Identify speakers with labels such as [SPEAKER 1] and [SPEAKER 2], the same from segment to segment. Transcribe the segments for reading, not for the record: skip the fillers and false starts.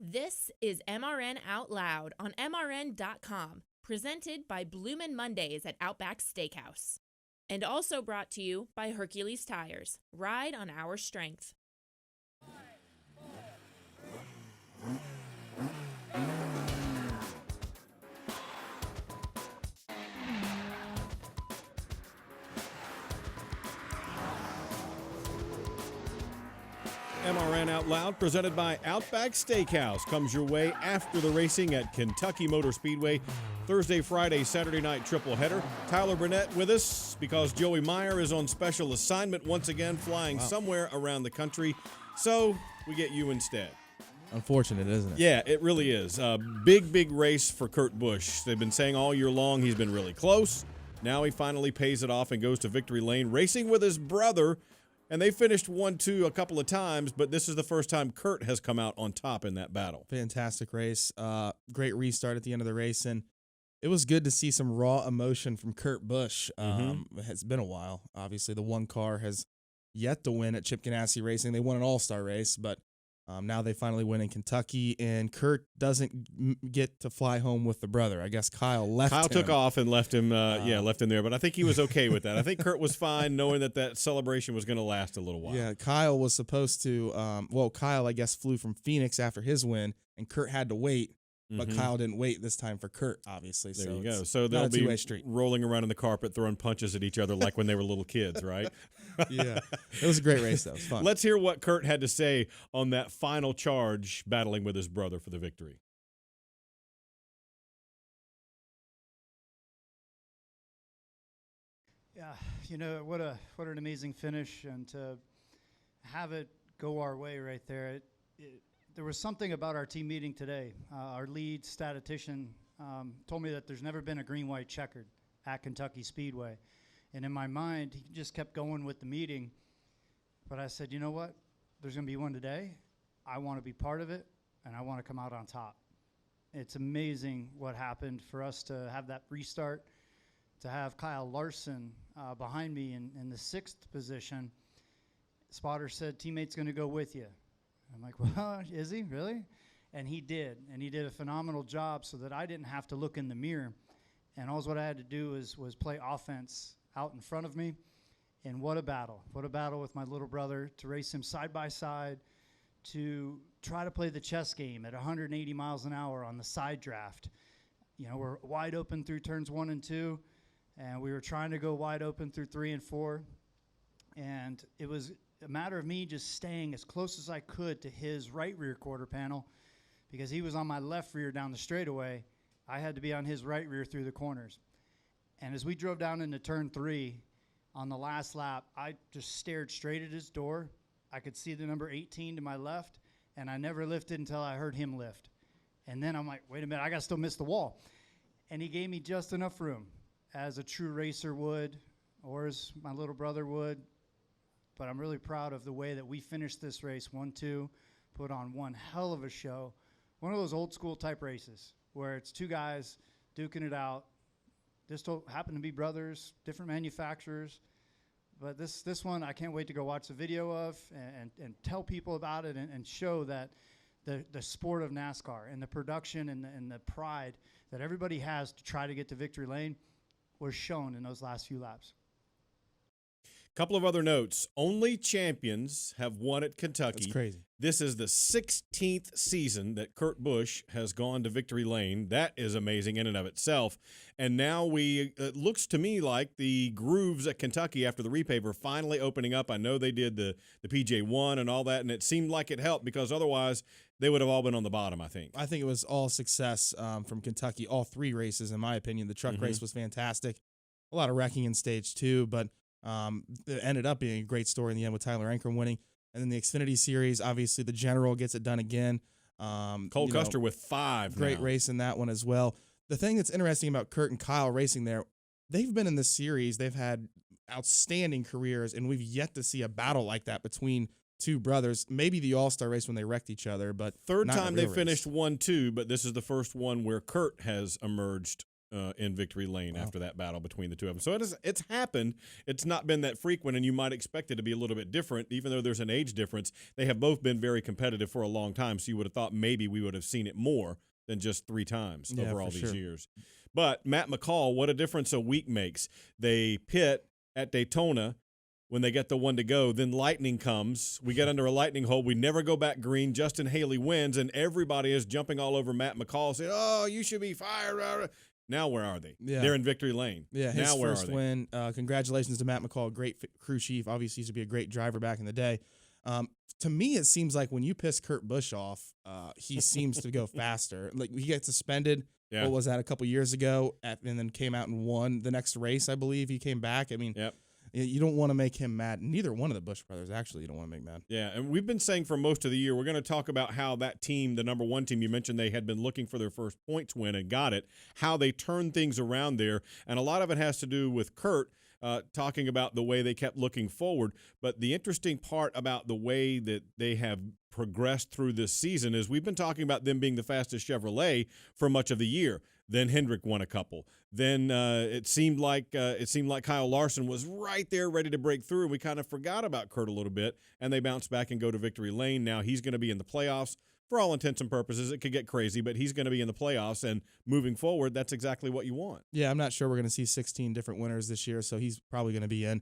[SPEAKER 1] This is MRN Out Loud on MRN.com, presented by Bloomin' Mondays at Outback Steakhouse. And also brought to you by Hercules Tires. Ride on our strength.
[SPEAKER 2] MRN Out Loud, presented by Outback Steakhouse, comes your way after the racing at Kentucky Motor Speedway. Thursday, Friday, Saturday night triple header. Tyler Burnett with us because Joey Meyer is on special assignment once again, flying somewhere around the country. So we get you instead.
[SPEAKER 3] Unfortunate, isn't it?
[SPEAKER 2] Yeah, it really is. Big race for Kurt Busch. They've been saying all year long he's been really close. Now he finally pays it off and goes to victory lane, racing with his brother. And they finished 1-2 a couple of times, but this is the first time Kurt has come out on top in that battle.
[SPEAKER 3] Fantastic race. Great restart at the end of the race. And it was good to see some raw emotion from Kurt Busch. It's been a while. Obviously, the one car has yet to win at Chip Ganassi Racing. They won an all-star race, but now they finally win in Kentucky, and Kurt doesn't get to fly home with the brother. I guess Kyle left him.
[SPEAKER 2] Kyle took off and left him left him there, but I think he was okay with that. I think Kurt was fine knowing that celebration was going to last a little while.
[SPEAKER 3] Yeah, Kyle was supposed to Kyle, I guess, flew from Phoenix after his win, and Kurt had to wait, but Kyle didn't wait this time for Kurt, obviously.
[SPEAKER 2] There you go. So they'll be rolling around on the carpet, throwing punches at each other like when they were little kids, right?
[SPEAKER 3] Yeah. It was a great race, though. It was fun.
[SPEAKER 2] Let's hear what Kurt had to say on that final charge, battling with his brother for the victory.
[SPEAKER 4] Yeah, what an amazing finish, and to have it go our way right there. There was something about our team meeting today. Our lead statistician told me that there's never been a green-white checkered at Kentucky Speedway. And in my mind, he just kept going with the meeting. But I said, you know what? There's going to be one today. I want to be part of it, and I want to come out on top. It's amazing what happened for us to have that restart, to have Kyle Larson behind me in the 6th position. Spotter said, teammate's going to go with you. I'm like, well, is he really? And he did a phenomenal job so that I didn't have to look in the mirror. And all what I had to do was play offense out in front of me. And what a battle with my little brother, to race him side by side, to try to play the chess game at 180 miles an hour on the side draft. You know, we're wide open through turns 1 and 2, and we were trying to go wide open through 3 and 4. And it was a matter of me just staying as close as I could to his right rear quarter panel, because he was on my left rear down the straightaway. I had to be on his right rear through the corners. And as we drove down into turn 3 on the last lap, I just stared straight at his door. I could see the number 18 to my left, and I never lifted until I heard him lift. And then I'm like, wait a minute, I got to still miss the wall. And he gave me just enough room, as a true racer would, or as my little brother would. But I'm really proud of the way that we finished this race, 1-2, put on one hell of a show. One of those old school type races where it's two guys duking it out. This happen to be brothers, different manufacturers. But this one I can't wait to go watch the video of and tell people about it and show that the sport of NASCAR and the production and the pride that everybody has to try to get to victory lane was shown in those last few laps.
[SPEAKER 2] Couple of other notes. Only champions have won at Kentucky.
[SPEAKER 3] That's crazy.
[SPEAKER 2] This is the 16th season that Kurt Busch has gone to victory lane. That is amazing in and of itself. And now it looks to me like the grooves at Kentucky after the repave are finally opening up. I know they did the PJ1 and all that, and it seemed like it helped, because otherwise they would have all been on the bottom, I think.
[SPEAKER 3] I think it was all success from Kentucky, all 3 races, in my opinion. The truck race was fantastic. A lot of wrecking in stage 2, but it ended up being a great story in the end with Tyler Ankrum winning. And then the Xfinity Series, obviously the General gets it done again.
[SPEAKER 2] Cole Custer with 5
[SPEAKER 3] Great
[SPEAKER 2] now.
[SPEAKER 3] race in that one as well. The thing that's interesting about Kurt and Kyle racing there, they've been in this series. They've had outstanding careers, and we've yet to see a battle like that between 2 brothers. Maybe the All-Star race when they wrecked each other, but
[SPEAKER 2] third time they finished 1-2, but this is the first one where Kurt has emerged in Victory Lane after that battle between the two of them. So it's happened. It's not been that frequent, and you might expect it to be a little bit different, even though there's an age difference. They have both been very competitive for a long time, so you would have thought maybe we would have seen it more than just 3 times over all these years. But Matt McCall, what a difference a week makes. They pit at Daytona when they get the one to go. Then lightning comes. We get under a lightning hole. We never go back green. Justin Haley wins, and everybody is jumping all over Matt McCall, saying, oh, you should be fired. Now where are they?
[SPEAKER 3] Yeah.
[SPEAKER 2] They're in Victory Lane.
[SPEAKER 3] Yeah, his
[SPEAKER 2] now where
[SPEAKER 3] first
[SPEAKER 2] are they?
[SPEAKER 3] win. Congratulations to Matt McCall, great crew chief. Obviously, he used to be a great driver back in the day. To me, it seems like when you piss Kurt Busch off, he seems to go faster. Like, he gets suspended.
[SPEAKER 2] Yeah.
[SPEAKER 3] What was that, a couple years ago? And then came out and won the next race, I believe. He came back. I mean, you don't want to make him mad. Neither one of the Busch brothers, actually, you don't want to make mad.
[SPEAKER 2] Yeah, and we've been saying for most of the year, we're going to talk about how that team, the number 1 team, you mentioned they had been looking for their first points win and got it, how they turned things around there. And a lot of it has to do with Kurt talking about the way they kept looking forward. But the interesting part about the way that they have progressed through this season is we've been talking about them being the fastest Chevrolet for much of the year. Then Hendrick won a couple. Then it seemed like Kyle Larson was right there ready to break through. We kind of forgot about Kurt a little bit, and they bounced back and go to Victory Lane. Now he's going to be in the playoffs. For all intents and purposes, it could get crazy, but he's going to be in the playoffs, and moving forward, that's exactly what you want.
[SPEAKER 3] Yeah, I'm not sure we're going to see 16 different winners this year, so he's probably going to be in.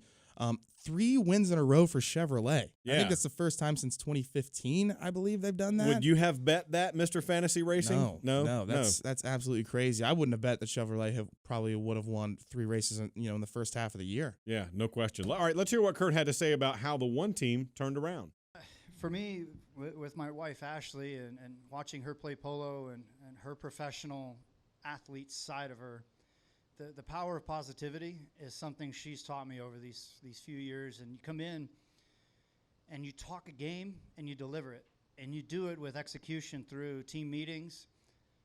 [SPEAKER 3] 3 wins in a row for Chevrolet.
[SPEAKER 2] Yeah.
[SPEAKER 3] I think that's the first time since 2015, I believe they've done that.
[SPEAKER 2] Would you have bet that, Mr. Fantasy Racing?
[SPEAKER 3] No, that's absolutely crazy. I wouldn't have bet that Chevrolet probably would have won 3 races in the first half of the year.
[SPEAKER 2] Yeah, no question. All right, let's hear what Kurt had to say about how the one team turned around.
[SPEAKER 4] For me, with my wife Ashley and watching her play polo and her professional athlete side of her, the power of positivity is something she's taught me over these few years. And you come in and you talk a game and you deliver it. And you do it with execution through team meetings,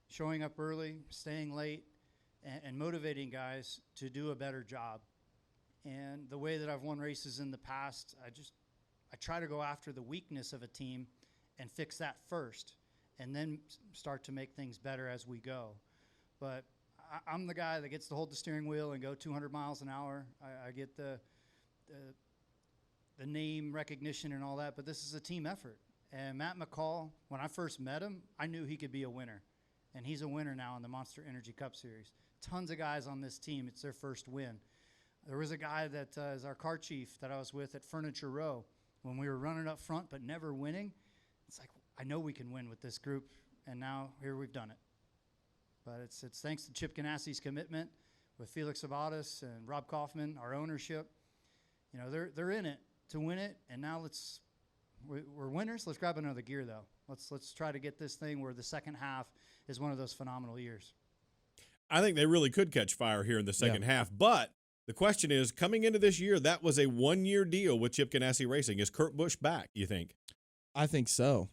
[SPEAKER 4] showing up early, staying late, and motivating guys to do a better job. And the way that I've won races in the past, I try to go after the weakness of a team and fix that first, and then start to make things better as we go. But I'm the guy that gets to hold the steering wheel and go 200 miles an hour. I get the name recognition and all that, but this is a team effort. And Matt McCall, when I first met him, I knew he could be a winner. And he's a winner now in the Monster Energy Cup Series. Tons of guys on this team, it's their first win. There was a guy that is our car chief that I was with at Furniture Row. When we were running up front but never winning, it's like, I know we can win with this group, and now here we've done it. But it's thanks to Chip Ganassi's commitment with Felix Sabatis and Rob Kaufman, our ownership. They're in it to win it, and now we're winners. Let's grab another gear, though. Let's try to get this thing where the second half is one of those phenomenal years.
[SPEAKER 2] I think they really could catch fire here in the second half, but the question is, coming into this year, that was a 1-year deal with Chip Ganassi Racing. Is Kurt Busch back, you think?
[SPEAKER 3] I think so,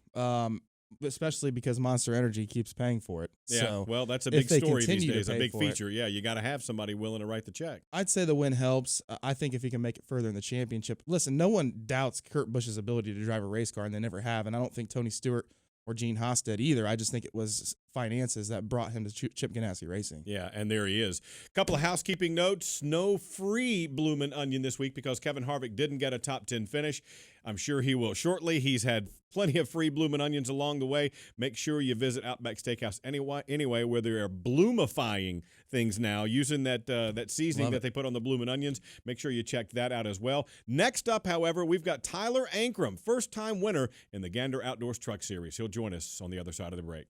[SPEAKER 3] especially because Monster Energy keeps paying for it.
[SPEAKER 2] Yeah,
[SPEAKER 3] so
[SPEAKER 2] well, that's a big story these days, a big
[SPEAKER 3] for
[SPEAKER 2] feature. Yeah, you got to have somebody willing to write the check.
[SPEAKER 3] I'd say the win helps. I think if he can make it further in the championship. Listen, no one doubts Kurt Busch's ability to drive a race car, and they never have, and I don't think Tony Stewart or Gene Haas did either. I just think it was finances that brought him to Chip Ganassi Racing.
[SPEAKER 2] Yeah, and there he is. Couple of housekeeping notes. No free Bloomin' Onion this week because Kevin Harvick didn't get a top 10 finish. I'm sure he will shortly. He's had plenty of free Bloomin' Onions along the way. Make sure you visit Outback Steakhouse anyway, where they are bloomifying things now using that seasoning that they put on the Bloomin' Onions. Make sure you check that out as well. Next up, however, we've got Tyler Ankrum, first-time winner in the Gander Outdoors Truck Series. He'll join us on the other side of the break.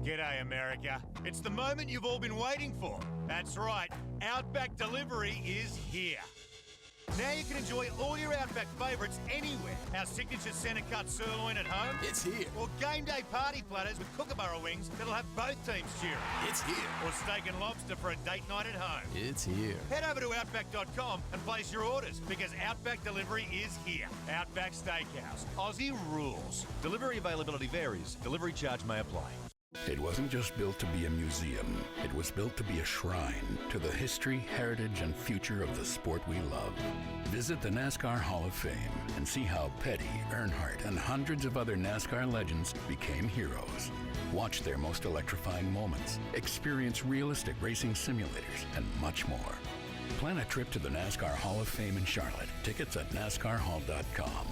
[SPEAKER 5] G'day, America. It's the moment you've all been waiting for. That's right, Outback Delivery is here. Now you can enjoy all your Outback favourites anywhere. Our signature centre-cut sirloin at home.
[SPEAKER 6] It's here.
[SPEAKER 5] Or game day party platters with kookaburra wings that'll have both teams cheering.
[SPEAKER 6] It's here.
[SPEAKER 5] Or steak and lobster for a date night at home.
[SPEAKER 6] It's here.
[SPEAKER 5] Head over to Outback.com and place your orders because Outback Delivery is here. Outback Steakhouse. Aussie rules.
[SPEAKER 7] Delivery availability varies. Delivery charge may apply.
[SPEAKER 6] It wasn't just built to be a museum. It was built to be a shrine to the history, heritage, and future of the sport we love. Visit the NASCAR Hall of Fame and see how Petty, Earnhardt, and hundreds of other NASCAR legends became heroes. Watch their most electrifying moments, experience realistic racing simulators, and much more. Plan a trip to the NASCAR Hall of Fame in Charlotte. Tickets at NASCARHall.com.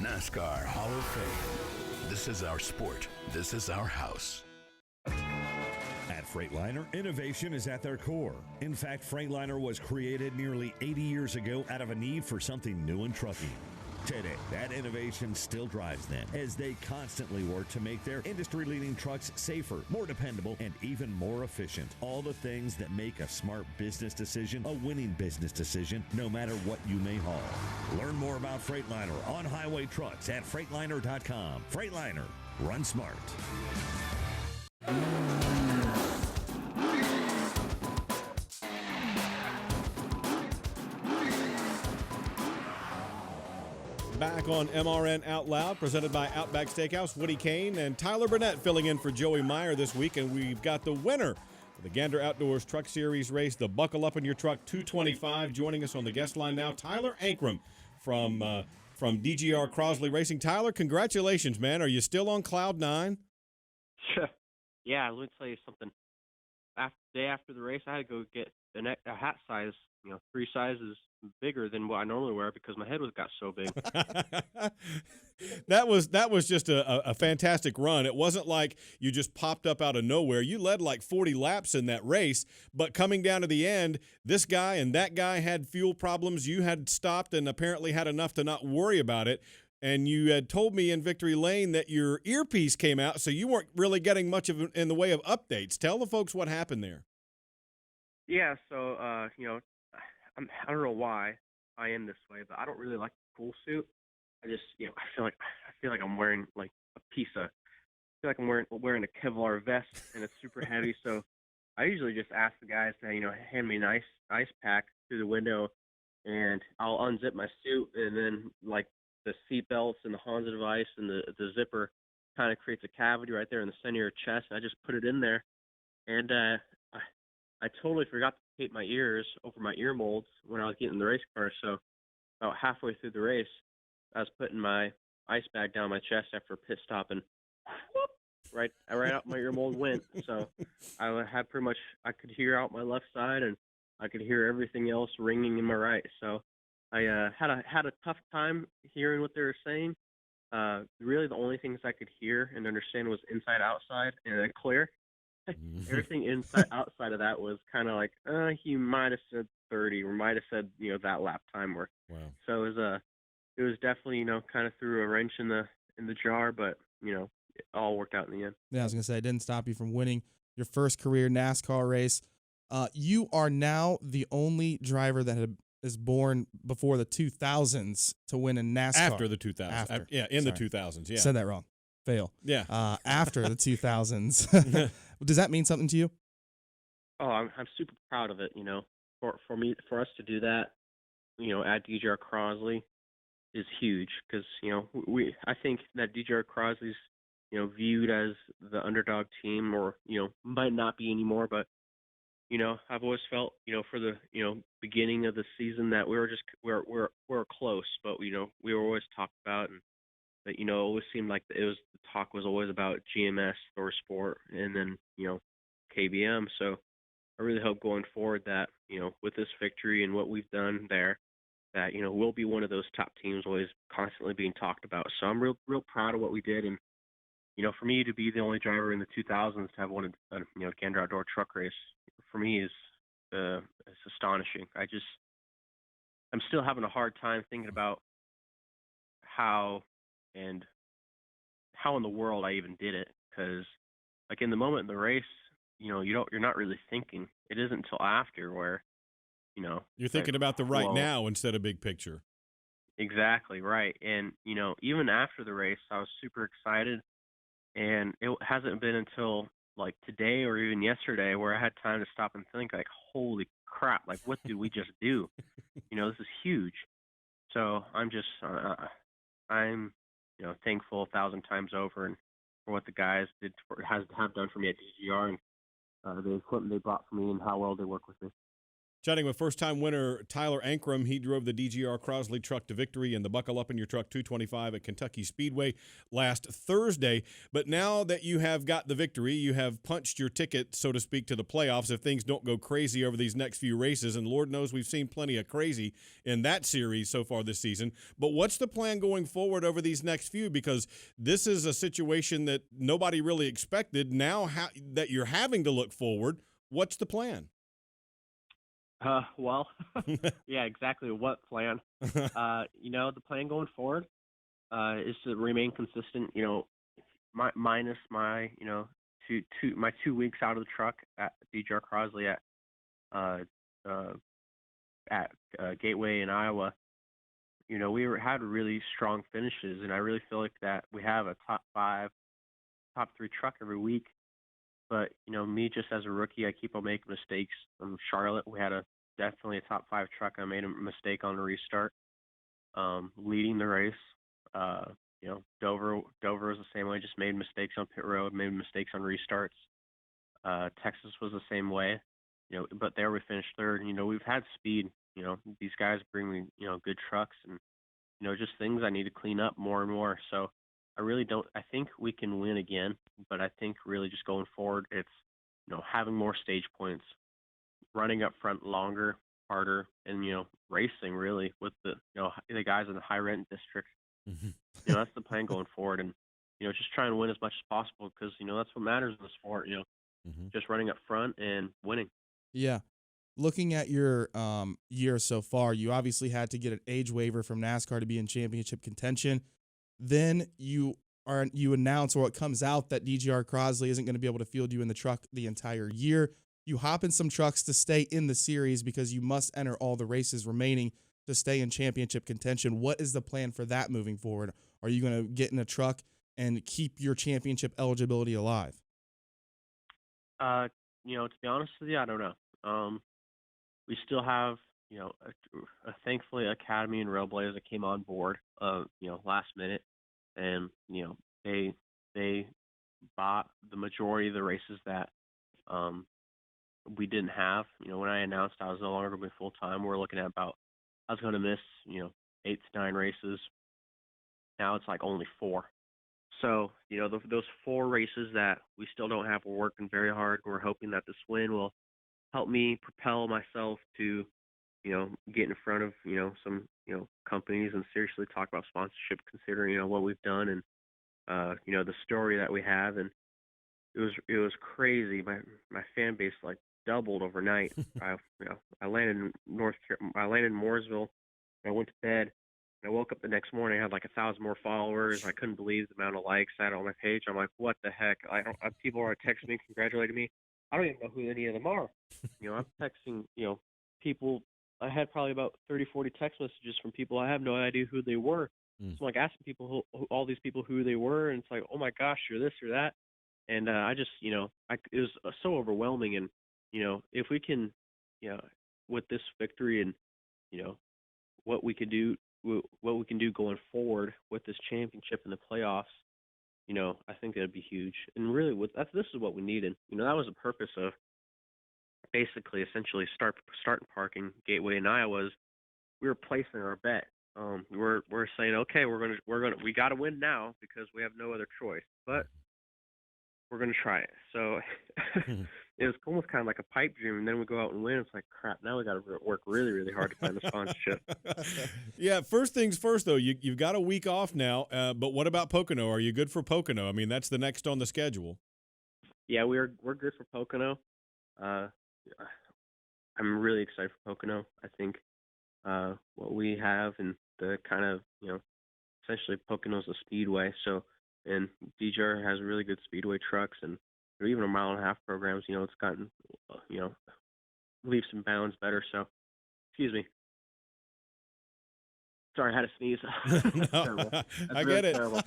[SPEAKER 6] NASCAR Hall of Fame. This is our sport. This is our house.
[SPEAKER 7] At Freightliner, innovation is at their core. In fact, Freightliner was created nearly 80 years ago out of a need for something new in trucking. Today, that innovation still drives them as they constantly work to make their industry-leading trucks safer, more dependable, and even more efficient. All the things that make a smart business decision a winning business decision, no matter what you may haul. Learn more about Freightliner on highway trucks at Freightliner.com. Freightliner, run smart.
[SPEAKER 2] Back on MRN Out Loud, presented by Outback Steakhouse. Woody Kane and Tyler Burnett filling in for Joey Meyer this week, and we've got the winner of the Gander Outdoors Truck Series race, the Buckle Up in Your Truck 225. Joining us on the guest line now, Tyler Ankrum from DGR Crosley Racing. Tyler, congratulations, man. Are you still on cloud nine?
[SPEAKER 8] Yeah, let me tell you something. Day after the race, I had to go get a hat size, 3 sizes bigger than what I normally wear because my head got so big.
[SPEAKER 2] That was just a fantastic run. It wasn't like you just popped up out of nowhere. You led like 40 laps in that race, but coming down to the end, this guy and that guy had fuel problems. You had stopped and apparently had enough to not worry about it. And you had told me in Victory Lane that your earpiece came out, so you weren't really getting much in the way of updates. Tell the folks what happened there.
[SPEAKER 8] Yeah, so I don't know why I am this way, but I don't really like the pool suit. I just I feel like I'm wearing like a piece of. I feel like I'm wearing a Kevlar vest and it's super heavy. So I usually just ask the guys to hand me an ice pack through the window, and I'll unzip my suit, and then like the seat belts and the Honda device and the zipper kind of creates a cavity right there in the center of your chest. I just put it in there, and I totally forgot to tape my ears over my ear molds when I was getting in the race car. So about halfway through the race, I was putting my ice bag down my chest after a pit stop, and whoop, right out my ear mold went. So I had I could hear out my left side, and I could hear everything else ringing in my right. So I had a tough time hearing what they were saying. Really, the only things I could hear and understand was inside, outside, and then clear. Everything inside, outside of that was kind of like, he might have said 30, or might have said, that lap time work.
[SPEAKER 2] Wow.
[SPEAKER 8] So it was definitely, kind of threw a wrench in the jar, but it all worked out in the end.
[SPEAKER 3] Yeah, I was gonna say, it didn't stop you from winning your first career NASCAR race. You are now the only driver that is born before the 2000s to win a NASCAR.
[SPEAKER 2] After the 2000s.
[SPEAKER 3] After.
[SPEAKER 2] In the 2000s, yeah.
[SPEAKER 3] Said that wrong. Fail.
[SPEAKER 2] Yeah.
[SPEAKER 3] After the 2000s. Does that mean something to you?
[SPEAKER 8] Oh, I'm super proud of it. For us to do that, at DJR Crosley is huge because I think that DJR Crosley's viewed as the underdog team, or might not be anymore, but I've always felt for the beginning of the season that we're close, but we were always talked about, and that it always seemed like the talk was always about GMS, Thor Sport, and then KBM. So I really hope going forward that with this victory and what we've done there, that we'll be one of those top teams always constantly being talked about. So I'm real proud of what we did, and for me to be the only driver in the 2000s to have won a Gander Outdoor Truck race, for me is it's astonishing. I'm still having a hard time thinking about how in the world I even did it, because like in the moment in the race, you're not really thinking. It isn't until after where
[SPEAKER 2] you're thinking about the right now instead of big picture.
[SPEAKER 8] Exactly right. And even after the race, I was super excited, and it hasn't been until like today or even yesterday where I had time to stop and think like, holy crap, like what did we just do? This is huge. So I'm just I'm thankful 1,000 times over, and for what the guys have done for me at DGR and the equipment they brought for me and how well they work with me.
[SPEAKER 2] Chatting with first-time winner Tyler Ankrum. He drove the DGR Crosley truck to victory in the Buckle Up in Your Truck 225 at Kentucky Speedway last Thursday. But now that you have got the victory, you have punched your ticket, so to speak, to the playoffs if things don't go crazy over these next few races. And Lord knows we've seen plenty of crazy in that series so far this season. But what's the plan going forward over these next few? Because this is a situation that nobody really expected. Now that you're having to look forward, what's the plan?
[SPEAKER 8] Well, yeah, exactly. What plan? The plan going forward is to remain consistent. Minus my my 2 weeks out of the truck at DGR Crosley at Gateway in Iowa. We had really strong finishes, and I really feel like that we have a top 5, top 3 truck every week. But, me just as a rookie, I keep on making mistakes. In Charlotte, we had definitely a top 5 truck. I made a mistake on the restart, leading the race. Dover was the same way, just made mistakes on pit road, made mistakes on restarts. Texas was the same way, but there we finished third. We've had speed. These guys bring me, good trucks and, just things I need to clean up more and more. So I think we can win again, but I think really just going forward, it's, having more stage points, running up front longer, harder, and, racing really with the guys in the high rent district.
[SPEAKER 2] Mm-hmm.
[SPEAKER 8] That's the plan going forward. And, just try and win as much as possible because, that's what matters in the sport,
[SPEAKER 2] Mm-hmm.
[SPEAKER 8] just running up front and winning.
[SPEAKER 3] Yeah. Looking at your year so far, you obviously had to get an age waiver from NASCAR to be in championship contention. Then you announce, or it comes out, that DGR Crosley isn't going to be able to field you in the truck the entire year. You hop in some trucks to stay in the series because you must enter all the races remaining to stay in championship contention. What is the plan for that moving forward? Are you going to get in a truck and keep your championship eligibility alive?
[SPEAKER 8] To be honest with you, I don't know. We still have, thankfully Academy and Railblazer that came on board, last minute, and they bought the majority of the races that we didn't have. When I announced I was no longer going to be full time, we're looking at I was going to miss 8 to 9 races. Now it's like only 4. So those 4 races that we still don't have, we're working very hard. We're hoping that this win will help me propel myself to, get in front of, some, companies and seriously talk about sponsorship, considering, what we've done and, the story that we have. And it was crazy. My fan base doubled overnight. I landed in Mooresville. And I went to bed. And I woke up the next morning. I had 1,000 more followers. I couldn't believe the amount of likes I had on my page. I'm like, what the heck? People are texting me, congratulating me. I don't even know who any of them are. I'm texting, people. I had probably about 30, 40 text messages from people. I have no idea who they were. So I'm asking people, all these people, who they were. And it's oh my gosh, you're this or that. And I just, it was so overwhelming. And, if we can, with this victory and, what we can do going forward with this championship in the playoffs, I think that'd be huge. And really, this is what we needed. That was the purpose of basically, essentially, starting parking Gateway in Iowa. We were placing our bet. We're saying, okay, we got to win now because we have no other choice, but we're gonna try it. So it was almost kind of like a pipe dream, and then we go out and win. It's crap. Now we got to work really, really hard to find the sponsorship.
[SPEAKER 2] Yeah. First things first, though. You've got a week off now. But what about Pocono? Are you good for Pocono? I mean, that's the next on the schedule.
[SPEAKER 8] Yeah, we're good for Pocono. I'm really excited for Pocono. I think what we have and the kind of essentially Pocono's a speedway. So and DGR has really good speedway trucks and even a 1.5 mile programs. It's gotten leaps and bounds better. So excuse me. Sorry, I had to sneeze.
[SPEAKER 2] No, I get it.
[SPEAKER 8] Terrible.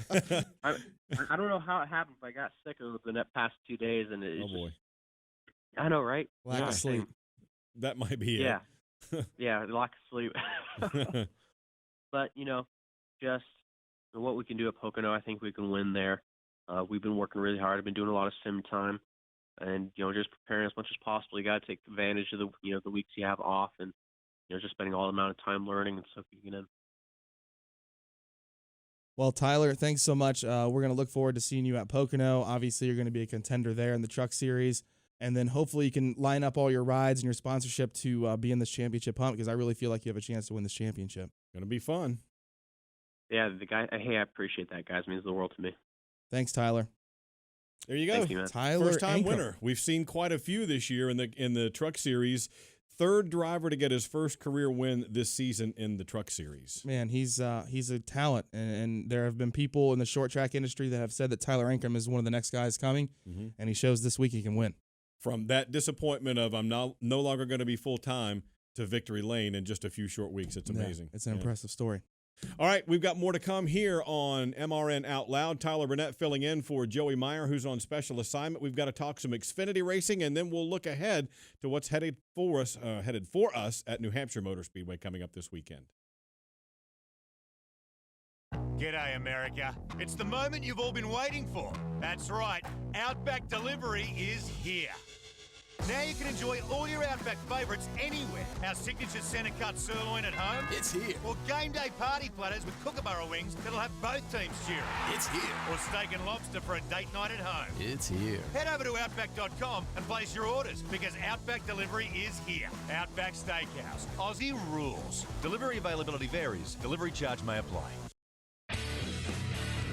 [SPEAKER 8] I don't know how it happened, but I got sick over the past 2 days, and
[SPEAKER 2] Oh boy,
[SPEAKER 8] I know, right?
[SPEAKER 3] Lack of sleep.
[SPEAKER 2] that might be
[SPEAKER 8] Yeah,
[SPEAKER 2] it.
[SPEAKER 8] yeah, lack of sleep. But just what we can do at Pocono, I think we can win there. We've been working really hard. I've been doing a lot of sim time, and just preparing as much as possible. You got to take advantage of the weeks you have off, and just spending all the amount of time learning and soaking it in.
[SPEAKER 3] Well, Tyler, thanks so much. We're going to look forward to seeing you at Pocono. Obviously, you're going to be a contender there in the Truck Series. And then hopefully you can line up all your rides and your sponsorship to be in this championship hunt, because I really feel like you have a chance to win this championship.
[SPEAKER 2] Going to be fun.
[SPEAKER 8] Yeah, I appreciate that, guys. It means the world to me.
[SPEAKER 3] Thanks, Tyler.
[SPEAKER 2] There you go.
[SPEAKER 8] Thank you, man.
[SPEAKER 3] Tyler
[SPEAKER 2] First-time
[SPEAKER 3] Ankrum.
[SPEAKER 2] winner. We've seen quite a few this year in the Truck Series. Third driver to get his first career win this season in the Truck Series.
[SPEAKER 3] Man, he's a talent, and there have been people in the short track industry that have said that Tyler Ankrum is one of the next guys coming, and he shows this week he can win.
[SPEAKER 2] From that disappointment of I'm no longer going to be full-time to victory lane in just a few short weeks. It's amazing.
[SPEAKER 3] Yeah, it's an impressive story.
[SPEAKER 2] All right, we've got more to come here on MRN Out Loud. Tyler Burnett filling in for Joey Meyer, who's on special assignment. We've got to talk some Xfinity racing, and then we'll look ahead to what's headed for us at New Hampshire Motor Speedway coming up this weekend.
[SPEAKER 5] G'day, America. It's the moment you've all been waiting for. That's right, Outback Delivery is here. Now you can enjoy all your Outback favourites anywhere. Our signature centre cut sirloin at home.
[SPEAKER 9] It's here.
[SPEAKER 5] Or game day party platters with kookaburra wings that'll have both teams cheering.
[SPEAKER 9] It's here.
[SPEAKER 5] Or steak and lobster for a date night at home.
[SPEAKER 9] It's here.
[SPEAKER 5] Head over to Outback.com and place your orders, because Outback Delivery is here. Outback Steakhouse. Aussie rules. Delivery availability varies. Delivery charge may apply.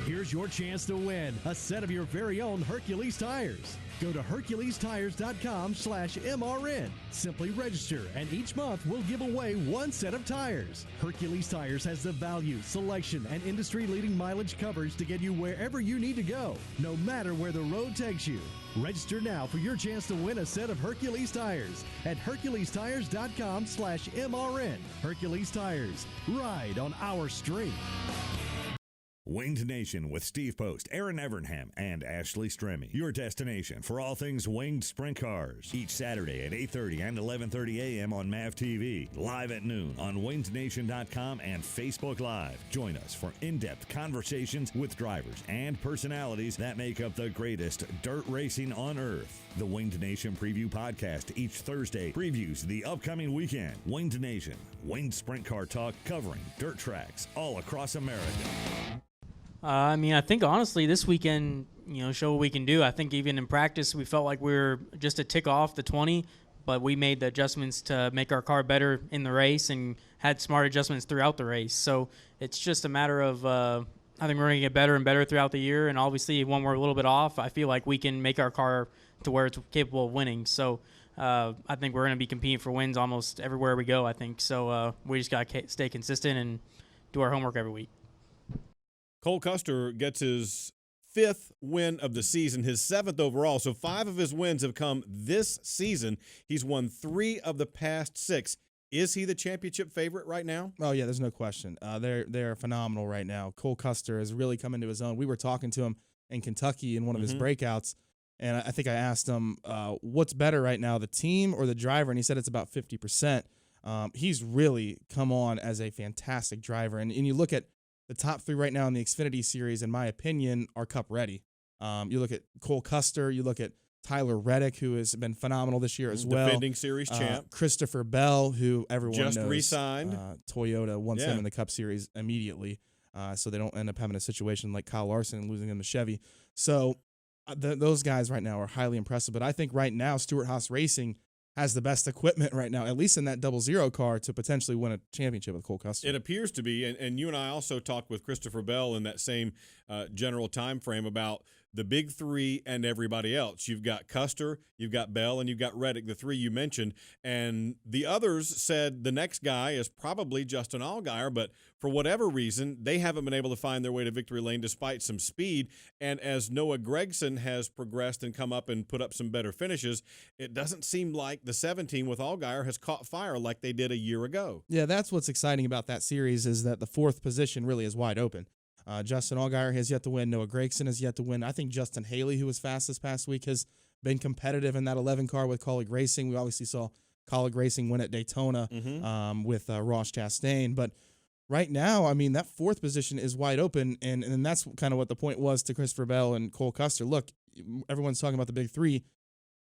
[SPEAKER 10] Here's your chance to win a set of your very own Hercules tires. Go to HerculesTires.com/MRN. Simply register, and each month we'll give away one set of tires. Hercules Tires has the value, selection, and industry-leading mileage coverage to get you wherever you need to go, no matter where the road takes you. Register now for your chance to win a set of Hercules tires at HerculesTires.com/MRN. Hercules Tires. Ride on our street.
[SPEAKER 7] Winged Nation with Steve Post, Aaron Evernham, and Ashley Stremme. Your destination for all things winged sprint cars. Each Saturday at 8:30 and 11:30 a.m. on MAV TV. Live at noon on wingednation.com and Facebook Live. Join us for in-depth conversations with drivers and personalities that make up the greatest dirt racing on earth. The Winged Nation Preview Podcast each Thursday previews the upcoming weekend. Winged Nation, winged sprint car talk covering dirt tracks all across America.
[SPEAKER 11] I think honestly this weekend, show what we can do. I think even in practice we felt like we were just a tick off the 20, but we made the adjustments to make our car better in the race and had smart adjustments throughout the race. So it's just a matter of I think we're going to get better and better throughout the year, and obviously when we're a little bit off, I feel like we can make our car to where it's capable of winning. So I think we're going to be competing for wins almost everywhere we go, I think. So we just got to stay consistent and do our homework every week.
[SPEAKER 2] Cole Custer gets his 5th win of the season, his 7th overall. So 5 of his wins have come this season. He's won 3 of the past 6. Is he the championship favorite right now?
[SPEAKER 3] Oh, yeah, there's no question. They're phenomenal right now. Cole Custer has really come into his own. We were talking to him in Kentucky in one of his breakouts, and I think I asked him, what's better right now, the team or the driver? And he said it's about 50%. He's really come on as a fantastic driver. And you look at the top 3 right now in the Xfinity Series, in my opinion, are Cup ready. You look at Cole Custer, you look at Tyler Reddick, who has been phenomenal this year as well.
[SPEAKER 2] Defending series champ.
[SPEAKER 3] Christopher Bell, who everyone
[SPEAKER 2] just
[SPEAKER 3] knows.
[SPEAKER 2] re-signed.
[SPEAKER 3] Toyota wants him in the Cup Series immediately, so they don't end up having a situation like Kyle Larson and losing him to Chevy. So those guys right now are highly impressive. But I think right now Stewart-Haas Racing has the best equipment right now, at least in that 00 car, to potentially win a championship with Cole Custer.
[SPEAKER 2] It appears to be, and you and I also talked with Christopher Bell in that same general time frame about the big 3 and everybody else. You've got Custer, you've got Bell, and you've got Reddick, the 3 you mentioned. And the others said the next guy is probably Justin Allgaier, but for whatever reason, they haven't been able to find their way to victory lane despite some speed. And as Noah Gragson has progressed and come up and put up some better finishes, it doesn't seem like the 17 with Allgaier has caught fire like they did a year ago.
[SPEAKER 3] Yeah, that's what's exciting about that series, is that the 4th position really is wide open. Justin Allgaier has yet to win. Noah Gragson has yet to win. I think Justin Haley, who was fast this past week, has been competitive in that 11 car with Colleague Racing. We obviously saw Colleague Racing win at Daytona with Ross Chastain. But right now, I mean, that 4th position is wide open, and that's kind of what the point was to Christopher Bell and Cole Custer. Look, everyone's talking about the big 3.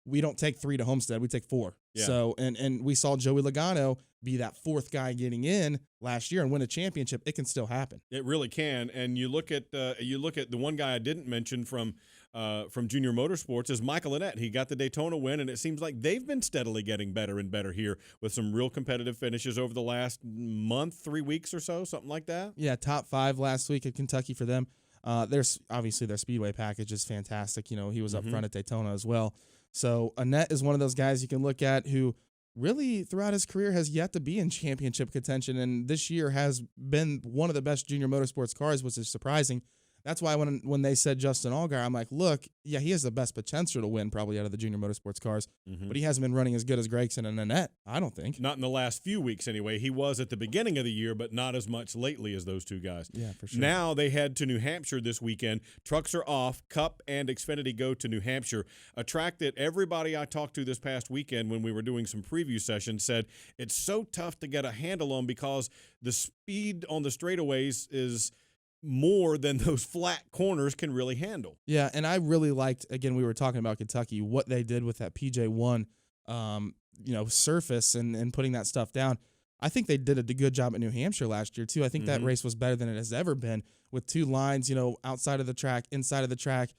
[SPEAKER 3] We don't take 3 to Homestead. We take 4.
[SPEAKER 2] Yeah.
[SPEAKER 3] So, and we saw Joey Logano be that 4th guy getting in last year and win a championship. It can still happen.
[SPEAKER 2] It really can. And you look at the one guy I didn't mention from Junior Motorsports is Michael Annett. He got the Daytona win, and it seems like they've been steadily getting better and better here with some real competitive finishes over the last month, 3 weeks or so, something like that.
[SPEAKER 3] Yeah, top 5 last week at Kentucky for them. There's obviously their speedway package is fantastic. You know, he was up front at Daytona as well. So Annett is one of those guys you can look at who really throughout his career has yet to be in championship contention, and this year has been one of the best junior motorsports cars, which is surprising. That's why when they said Justin Allgaier, I'm like, look, yeah, he has the best potential to win probably out of the junior motorsports cars, but he hasn't been running as good as Gregson and Annett, I don't think.
[SPEAKER 2] Not in the last few weeks anyway. He was at the beginning of the year, but not as much lately as those two guys.
[SPEAKER 3] Yeah, for sure.
[SPEAKER 2] Now they head to New Hampshire this weekend. Trucks are off. Cup and Xfinity go to New Hampshire, a track that everybody I talked to this past weekend when we were doing some preview sessions said it's so tough to get a handle on because the speed on the straightaways is more than those flat corners can really handle.
[SPEAKER 3] Yeah, and I really liked, again, we were talking about Kentucky, what they did with that PJ1 surface and putting that stuff down. I think they did a good job at New Hampshire last year, too. I think that race was better than it has ever been with 2 lines, outside of the track, inside of the track.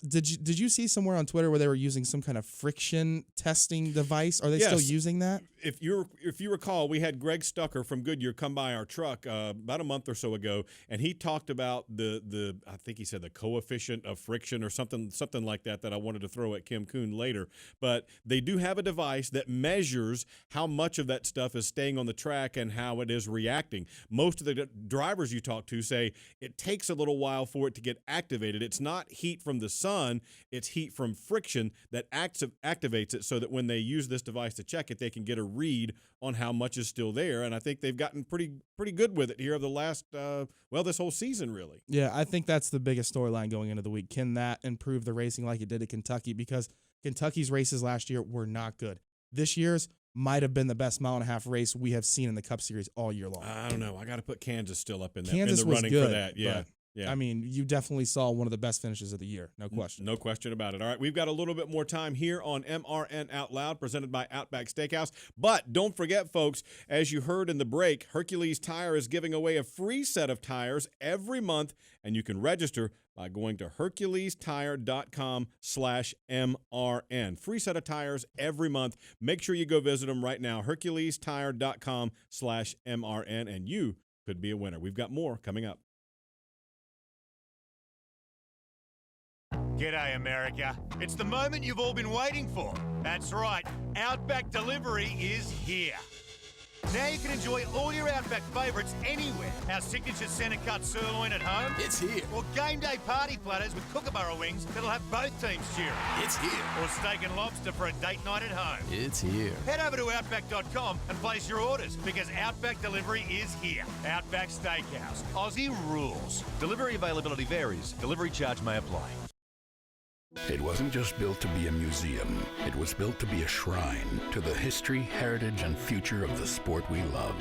[SPEAKER 3] Did you see somewhere on Twitter where they were using some kind of friction testing device? Are they still using that?
[SPEAKER 2] If you recall, we had Greg Stucker from Goodyear come by our truck about a month or so ago, and he talked about the I think he said the coefficient of friction or something like that I wanted to throw at Kim Kuhn later. But they do have a device that measures how much of that stuff is staying on the track and how it is reacting. Most of the drivers you talk to say it takes a little while for it to get activated. It's not heat from the sun, it's heat from friction that activates it so that when they use this device to check it, they can get a read on how much is still there. And I think they've gotten pretty good with it here over the last, this whole season, really.
[SPEAKER 3] Yeah, I think that's the biggest storyline going into the week. Can that improve the racing like it did at Kentucky? Because Kentucky's races last year were not good. This year's might have been the best mile-and-a-half race we have seen in the Cup Series all year long.
[SPEAKER 2] I don't know. I got to put Kansas still up in there.
[SPEAKER 3] Kansas
[SPEAKER 2] in the
[SPEAKER 3] was
[SPEAKER 2] running
[SPEAKER 3] good,
[SPEAKER 2] for that. Yeah.
[SPEAKER 3] I mean, you definitely saw one of the best finishes of the year. No question.
[SPEAKER 2] No question about it. All right, we've got a little bit more time here on MRN Out Loud, presented by Outback Steakhouse. But don't forget, folks, as you heard in the break, Hercules Tire is giving away a free set of tires every month, and you can register by going to HerculesTire.com/MRN. Free set of tires every month. Make sure you go visit them right now, HerculesTire.com/MRN, and you could be a winner. We've got more coming up.
[SPEAKER 5] G'day, America. It's the moment you've all been waiting for. That's right, Outback Delivery is here. Now you can enjoy all your Outback favourites anywhere. Our signature centre cut sirloin at home.
[SPEAKER 9] It's here.
[SPEAKER 5] Or game day party platters with Kookaburra wings that'll have both teams cheering.
[SPEAKER 9] It's here.
[SPEAKER 5] Or steak and lobster for a date night at home.
[SPEAKER 9] It's here.
[SPEAKER 5] Head over to Outback.com and place your orders because Outback Delivery is here. Outback Steakhouse. Aussie rules. Delivery availability varies. Delivery charge may apply.
[SPEAKER 6] It wasn't just built to be a museum. It was built to be a shrine to the history, heritage, and future of the sport we love.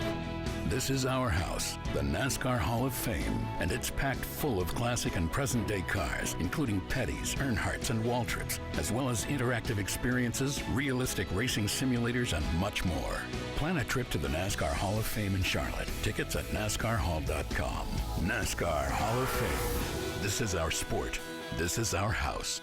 [SPEAKER 6] This is our house, the NASCAR Hall of Fame, and it's packed full of classic and present-day cars, including Petty's, Earnhardt's, and Waltrip's, as well as interactive experiences, realistic racing simulators, and much more. Plan a trip to the NASCAR Hall of Fame in Charlotte. Tickets at NASCARHall.com. NASCAR Hall of Fame. This is our sport. This is our house.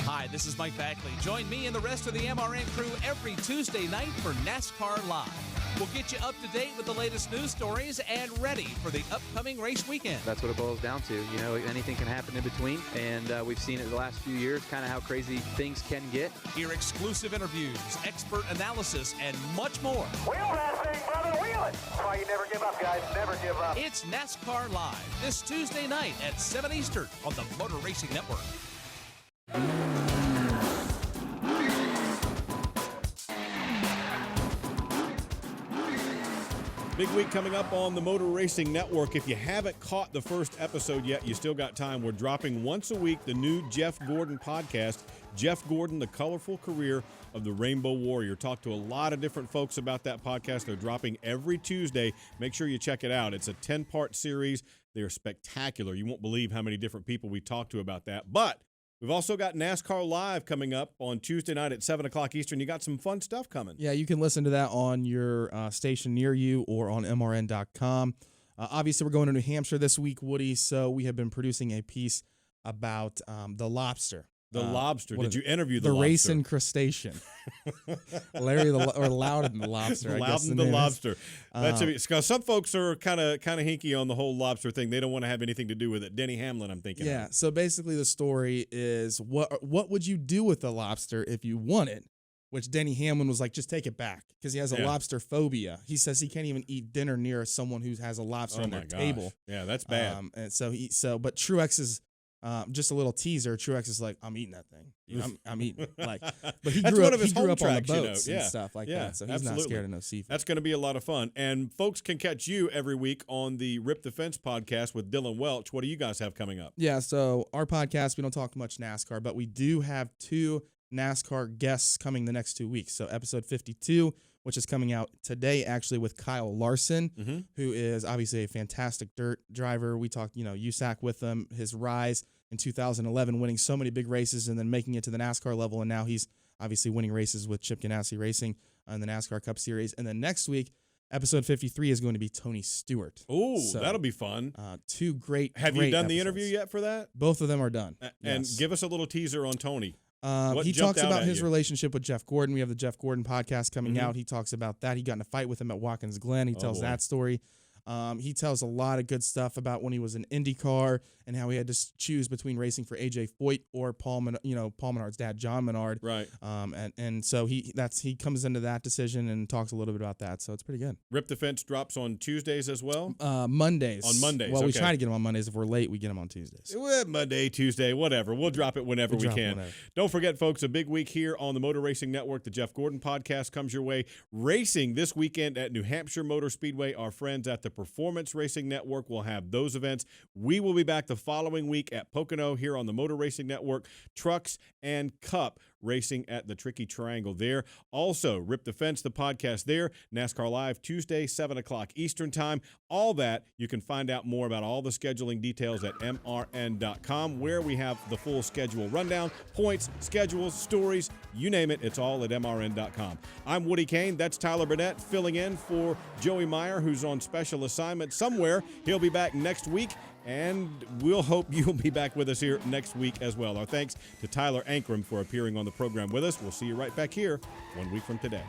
[SPEAKER 12] Hi, this is Mike Backley. Join me and the rest of the MRN crew every Tuesday night for NASCAR Live. We'll get you up to date with the latest news stories and ready for the upcoming race weekend.
[SPEAKER 13] That's what it boils down to. You know, anything can happen in between, and we've seen it the last few years, kind of how crazy things can get.
[SPEAKER 12] Hear exclusive interviews, expert analysis, and much more.
[SPEAKER 14] Wheel that thing, brother, wheel it! That's why you never give up, guys. Never give up.
[SPEAKER 12] It's NASCAR Live this Tuesday night at 7 Eastern on the Motor Racing Network.
[SPEAKER 2] Big week coming up on the Motor Racing Network. If you haven't caught the first episode yet, you still got time. We're dropping once a week the new Jeff Gordon podcast, Jeff Gordon, The Colorful Career of the Rainbow Warrior. Talk to a lot of different folks about that podcast. They're dropping every Tuesday. Make sure you check it out. It's a 10-part series. They're spectacular. You won't believe how many different people we talked to about that. But we've also got NASCAR Live coming up on Tuesday night at 7 o'clock Eastern. You got some fun stuff coming.
[SPEAKER 3] Yeah, you can listen to that on your station near you or on MRN.com. Obviously, we're going to New Hampshire this week, Woody, so we have been producing a piece about the lobster.
[SPEAKER 2] The lobster. Did you interview the lobster?
[SPEAKER 3] The racing crustacean. Larry or Loudon the lobster.
[SPEAKER 2] Loudon the lobster. Because some folks are kind of hinky on the whole lobster thing. They don't want to have anything to do with it. Denny Hamlin, I'm thinking.
[SPEAKER 3] Yeah.
[SPEAKER 2] Of.
[SPEAKER 3] So basically, the story is what would you do with the lobster if you won it? Which Denny Hamlin was like, just take it back because he has a lobster phobia. He says he can't even eat dinner near someone who has a lobster on their table.
[SPEAKER 2] Yeah, that's bad.
[SPEAKER 3] And but Truex is. Just a little teaser. Truex is like, I'm eating that thing. I'm eating it. Like, but he grew up on the boats and stuff like that, so he's not scared of no seafood.
[SPEAKER 2] That's going to be a lot of fun. And folks can catch you every week on the Rip the Fence podcast with Dylan Welch. What do you guys have coming up?
[SPEAKER 3] Yeah, so our podcast, we don't talk much NASCAR, but we do have 2 NASCAR guests coming the next 2 weeks. So episode 52, which is coming out today, actually, with Kyle Larson, who is obviously a fantastic dirt driver. We talked, USAC with him, his rise in 2011, winning so many big races and then making it to the NASCAR level. And now he's obviously winning races with Chip Ganassi Racing in the NASCAR Cup Series. And then next week, episode 53 is going to be Tony Stewart.
[SPEAKER 2] Oh, so, that'll be fun.
[SPEAKER 3] 2 great
[SPEAKER 2] Have
[SPEAKER 3] great
[SPEAKER 2] you done
[SPEAKER 3] episodes.
[SPEAKER 2] the interview yet for that?
[SPEAKER 3] Both of them are done.
[SPEAKER 2] And give us a little teaser on Tony.
[SPEAKER 3] He talks about his relationship with Jeff Gordon. We have the Jeff Gordon podcast coming out. He talks about that. He got in a fight with him at Watkins Glen. He tells that story. He tells a lot of good stuff about when he was in IndyCar and how he had to choose between racing for AJ Foyt or Paul Menard's dad, John Menard.
[SPEAKER 2] Right.
[SPEAKER 3] And so he comes into that decision and talks a little bit about that. So it's pretty good.
[SPEAKER 2] Rip the Fence drops on Tuesdays as well?
[SPEAKER 3] Mondays.
[SPEAKER 2] On Mondays.
[SPEAKER 3] Well, we try to get them on Mondays. If we're late, we get them on Tuesdays.
[SPEAKER 2] Monday, Tuesday, whatever. We'll drop it whenever we can. Don't forget, folks, a big week here on the Motor Racing Network. The Jeff Gordon podcast comes your way. Racing this weekend at New Hampshire Motor Speedway. Our friends at the Performance Racing Network will have those events. We will be back the following week at Pocono here on the Motor Racing Network. Trucks and Cup racing at the Tricky Triangle there. Also, Rip the Fence, the podcast there. NASCAR Live Tuesday, 7 o'clock Eastern Time. All that, you can find out more about all the scheduling details at MRN.com, where we have the full schedule rundown, points, schedules, stories, you name it, it's all at MRN.com. I'm Woody Kane. That's Tyler Burnett filling in for Joey Meyer, who's on special assignment somewhere. He'll be back next week, and we'll hope you'll be back with us here next week as well. Our thanks to Tyler Ankrum for appearing on the program with us. We'll see you right back here 1 week from today.